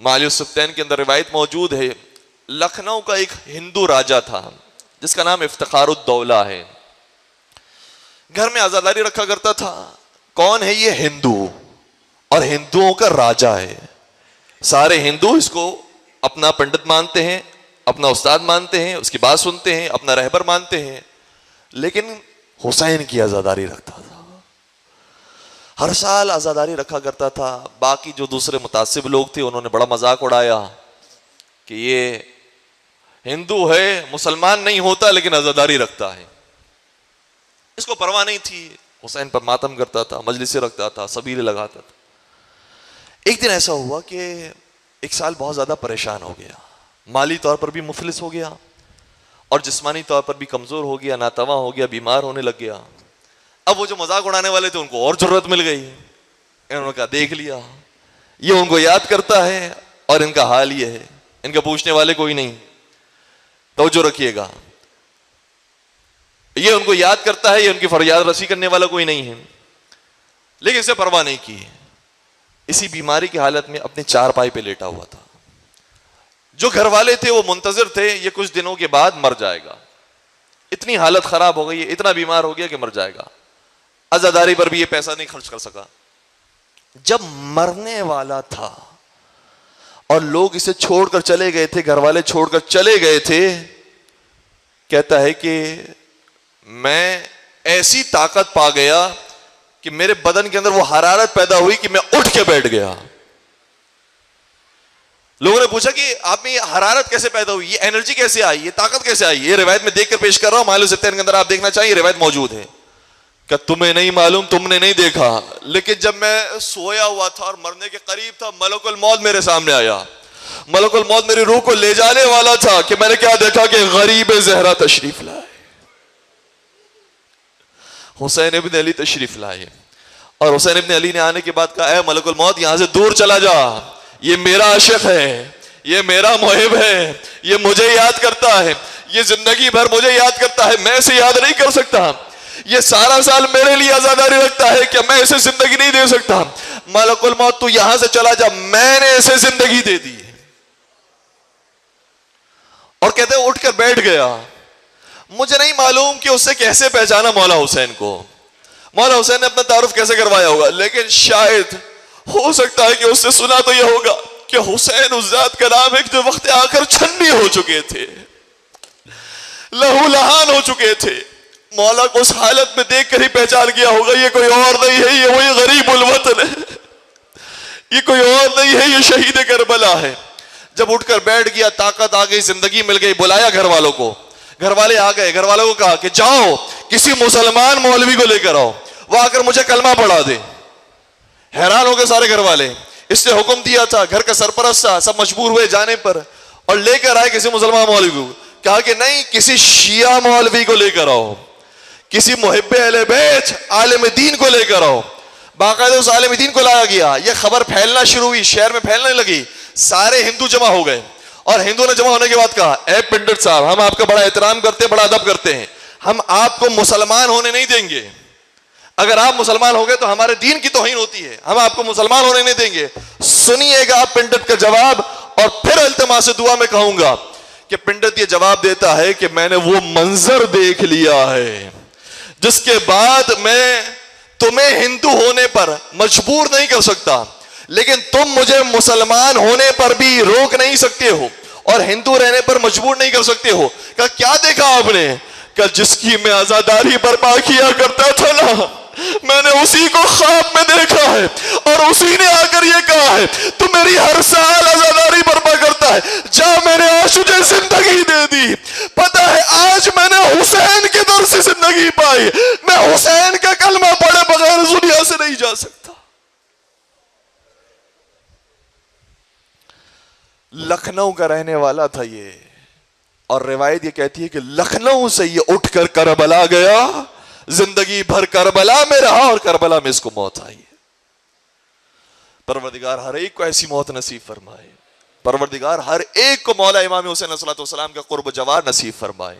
معالی السبتین کے اندر روایت موجود ہے، لکھنؤ کا ایک ہندو راجا تھا جس کا نام افتخار الدولہ ہے، گھر میں عزاداری رکھا کرتا تھا۔ کون ہے یہ؟ ہندو، اور ہندوؤں کا راجا ہے، سارے ہندو اس کو اپنا پنڈت مانتے ہیں، اپنا استاد مانتے ہیں، اس کی بات سنتے ہیں، اپنا رہبر مانتے ہیں، لیکن حسین کی عزاداری رکھتا تھا، ہر سال عزاداری رکھا کرتا تھا۔ باقی جو دوسرے متعصب لوگ تھے انہوں نے بڑا مذاق اڑایا کہ یہ ہندو ہے، مسلمان نہیں ہوتا لیکن عزاداری رکھتا ہے، اس کو پرواہ نہیں تھی، حسین پر ماتم کرتا تھا، مجلسیں رکھتا تھا، سبیلے لگاتا تھا۔ ایک دن ایسا ہوا کہ ایک سال بہت زیادہ پریشان ہو گیا، مالی طور پر بھی مفلس ہو گیا اور جسمانی طور پر بھی کمزور ہو گیا، ناتواں ہو گیا، بیمار ہونے لگ گیا۔ اب وہ جو مذاق اڑانے والے تھے ان کو اور ضرورت مل گئی، انہوں نے کہا دیکھ لیا یہ ان کو یاد کرتا ہے اور ان کا حال یہ ہے، ان کا پوچھنے والے کوئی نہیں، توجہ رکھیے گا، یہ ان کو یاد کرتا ہے، یہ ان کی فریاد رسی کرنے والا کوئی نہیں ہے، لیکن اسے پرواہ نہیں کی، اسی بیماری کی حالت میں اپنے چارپائی پہ لیٹا ہوا تھا۔ جو گھر والے تھے وہ منتظر تھے یہ کچھ دنوں کے بعد مر جائے گا، اتنی حالت خراب ہو گئی ہے، اتنا بیمار ہو گیا کہ مر جائے گا، عزاداری پر بھی یہ پیسہ نہیں خرچ کر سکا۔ جب مرنے والا تھا اور لوگ اسے چھوڑ کر چلے گئے تھے، گھر والے چھوڑ کر چلے گئے تھے، کہتا ہے کہ میں ایسی طاقت پا گیا کہ میرے بدن کے اندر وہ حرارت پیدا ہوئی کہ میں اٹھ کے بیٹھ گیا۔ لوگوں نے پوچھا کہ آپ میں یہ حرارت کیسے پیدا ہوئی، یہ انرجی کیسے آئی، یہ طاقت کیسے آئی؟ یہ روایت میں دیکھ کر پیش کر رہا ہوں، معالی السبتین کے اندر آپ دیکھنا چاہیے، روایت موجود ہے کہ تمہیں نہیں معلوم، تم نے نہیں دیکھا، لیکن جب میں سویا ہوا تھا اور مرنے کے قریب تھا، ملک الموت میرے سامنے آیا، ملک الموت میری روح کو لے جانے والا تھا کہ میں نے کیا دیکھا کہ غریب زہرا تشریف لائے، حسین ابن علی تشریف لائے، اور حسین ابن علی نے آنے کے بعد کہا اے ملک الموت یہاں سے دور چلا جا، یہ میرا عاشق ہے، یہ میرا محب ہے، یہ مجھے یاد کرتا ہے، یہ زندگی بھر مجھے یاد کرتا ہے، میں اسے یاد نہیں کر سکتا، یہ سارا سال میرے لیے عزاداری رکھتا ہے کہ میں اسے زندگی نہیں دے سکتا، ملک الموت تو یہاں سے چلا جا، میں نے اسے زندگی دے دی۔ اور کہتے ہیں اٹھ کر بیٹھ گیا۔ مجھے نہیں معلوم کہ اس سے کیسے پہچانا مولا حسین کو، مولا حسین نے اپنا تعارف کیسے کروایا ہوگا، لیکن شاید ہو سکتا ہے کہ اس سے سنا تو یہ ہوگا کہ حسین اس ذات کا نام ہے جو وقت آ کر چھنی ہو چکے تھے، لہو لہان ہو چکے تھے، مولا کو اس حالت میں دیکھ کر ہی پہچان گیا ہوگا یہ کوئی اور نہیں ہے، یہ وہی غریب الوطن ہے، یہ کوئی اور نہیں ہے، یہ شہید کربلا ہے۔ جب اٹھ کر بیٹھ گیا، طاقت آ گئی، زندگی مل گئی، بلایا گھر والوں کو، گھر والے آ گئے، گھر والوں کو کہا کہ جاؤ کسی مسلمان مولوی کو لے کر آؤ، وہ آ کر مجھے کلمہ پڑھا دے۔ حیران ہو گئے سارے گھر والے، اس نے حکم دیا تھا، گھر کا سرپرست تھا، سب مجبور ہوئے جانے پر، اور لے کر آئے کسی مسلمان مولوی کو، کہا کہ نہیں کسی شیعہ مولوی کو لے کر آؤ، کسی محب اہل بیت عالم دین کو لے کر آؤ۔ باقاعدہ اس عالم دین کو لایا گیا، یہ خبر پھیلنا شروع ہوئی، شہر میں پھیلنے لگی، سارے ہندو جمع ہو گئے، اور ہندو نے جمع ہونے کے بعد کہا اے پنڈت صاحب ہم آپ کا بڑا احترام کرتے ہیں، بڑا ادب کرتے ہیں، ہم آپ کو مسلمان ہونے نہیں دیں گے، اگر آپ مسلمان ہو گئے تو ہمارے دین کی توہین ہوتی ہے، ہم آپ کو مسلمان ہونے نہیں دیں گے۔ سنیے گا آپ پنڈت کا جواب، اور پھر التماس دعا میں کہوں گا کہ پنڈت یہ جواب دیتا ہے کہ میں نے وہ منظر دیکھ لیا ہے جس کے بعد میں تمہیں ہندو ہونے پر مجبور نہیں کر سکتا، لیکن تم مجھے مسلمان ہونے پر بھی روک نہیں سکتے ہو اور ہندو رہنے پر مجبور نہیں کر سکتے ہو۔ کہا کیا دیکھا آپ نے؟ کہ جس کی میں عزاداری برپا کیا کرتا تھا نا، میں نے اسی کو خواب میں دیکھا ہے، اور اسی نے آ کر یہ کہا ہے تو میری ہر سال عزاداری برپا کرتا ہے، جا میں نے آج تجھے زندگی دے دی، پتہ ہے آج میں نے حسین کے در سے زندگی پائی، میں حسین کا کلمہ پڑھے بغیر اس دنیا سے نہیں جا سکتا۔ لکھنؤ کا رہنے والا تھا یہ، اور روایت یہ کہتی ہے کہ لکھنؤ سے یہ اٹھ کر کربلا گیا، زندگی بھر کربلا میں رہا اور کربلا میں اس کو موت آئی۔ پروردگار ہر ایک کو ایسی موت نصیب فرمائے، پروردگار ہر ایک کو مولا امام حسین علیہ السلام کا قرب جوار نصیب فرمائے۔